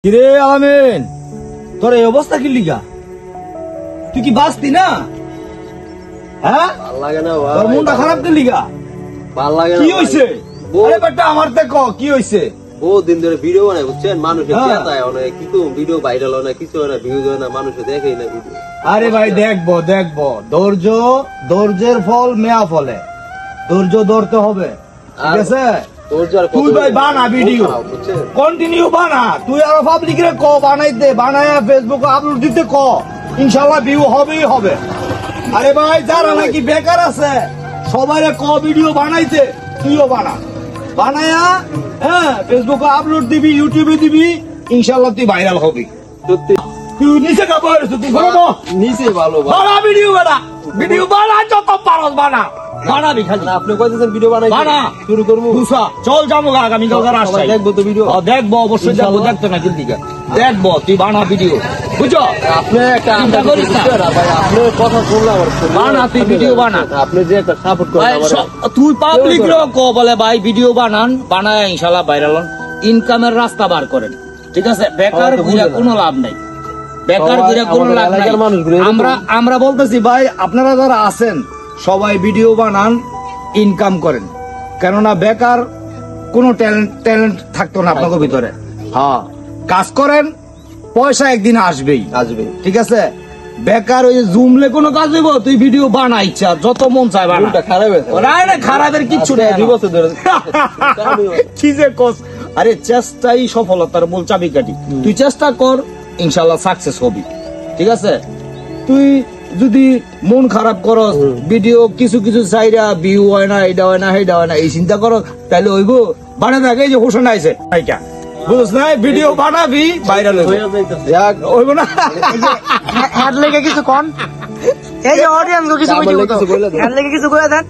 কিরে আলামিন, তোর এই অবস্থা কি লিগা? তুই কি বাঁচতি না? হ্যাঁ, তোর মনটা খারাপ কি লিগা? কি হয়েছে? আরে বেটা আমার দেখো কি হয়েছে? বহুত দিন ধরে ভিডিও বানাই বুঝছেন, মানুষের চেতায় অনেক কিছু ভিডিও ভাইরাল হয় না, কিছু হয় না, ভিউ হয় না, মানুষে দেখেই না ভিডিও। আরে ভাই দেখবো ধৈর্যের ফল মেয়া ফলে, ধৈর্য ধরতে হবে, ঠিক আছে? তুই ভাই বানা ভিডিও কন্টিনিউ বানা, তুই আরো পাবলিক রে ক বানাইতে, বানায়া ফেসবুকে আপলোড দিতে ক, ইনশাআল্লাহ ভিউ হবেই হবে। আরে ভাই যারা নাকি বেকার আছে সবাই ক ভিডিও বানাইতে, তুইও বানা, বানায়া হ্যাঁ ফেসবুকে আপলোড দিবি, ইউটিউবে দিবি, ইনশাআল্লাহ তুই ভাইরাল হবি। সত্যি তুই নিচে কাপড় তুই বলো নিচে ভালো বানা ভিডিও বানা যত পারস বানা বানাবি খালি। আপনি কইতেছেন ভিডিও বানাই বানা শুরু করবো, চল যাবো আগামী কালকে রাস্তায় দেখবো তো ভিডিও। দেখবো অবশ্যই দেখবো, দেখতো না কিন্তু দেখবো, তুই বানা ভিডিও, বুঝছো? আপনি একটা চিন্তা করিস না ভাই, আপনার কথা শুনলাম, বানা, তুই ভিডিও বানা, আপনি যে একটা সাপোর্ট করেন তুই পাবলিক রে ক বলে ভাই ভিডিও বানান, বানায় ইনশাআল্লাহ ভাইরাল হন, ইনকামের রাস্তা বার করেন, ঠিক আছে? বেকার ঘুরে কোনো লাভ নাই, বেকার ঘুরে কোনো লাভ নাই। আমরা বলতেছি ভাই আপনারা যারা আছেন সবাই ভিডিও বানান, ইনকাম করেন, কেননা বেকার কোনো ট্যালেন্ট থাকতো না আপনাদের ভিতরে। হ্যাঁ, কাজ করেন, পয়সা একদিন আসবেই, ঠিক আছে? বেকার ওই জুমলে কোনো কাজ হইব, তুই ভিডিও বানা, ইচ্ছা যত মন চায় বানা। খারাপের কিচ্ছু নেই, কি যে কস। আরে চেষ্টাই সফলতার মূল চাবিকাঠি, তুই চেষ্টা কর, ইনশাল্লাহ সাকসেস হবি, ঠিক আছে? তুই যদি মন খারাপ করস, ভিডিও কিছু চাইরা ভিউ হয় না, এটা হয় না, সেটা হয় না, এই চিন্তা করো, তাহলে হইব বানা থাকে যে হোসেন আইছে এইটা, বুঝছ না? ভিডিও বানাবি ভাইরাল হইব না। হ্যাড লেগে কিছু কোন এই যে অডিয়েন্স কিছু বলতে হ্যাড লেগে কিছু কইয়া দেন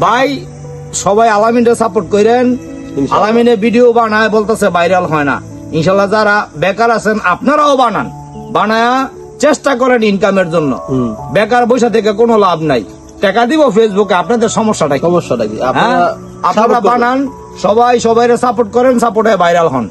ভাই সবাই আলামিনকে সাপোর্ট করেন। আলামিনে ভিডিও বানায় বলতেছে ভাইরাল হয় না, ইনশাআল্লাহ যারা বেকার আছেন আপনারাও বানান, বানায়া চেষ্টা করেন ইনকামের জন্য। বেকার বসে থেকে কোনো লাভ নাই, টাকা দিব ফেসবুকে, আপনাদের সমস্যাটা কি? সমস্যাটা কি? আপনারা বানান, সবাই সাপোর্ট করেন, সাপোর্টে ভাইরাল হন।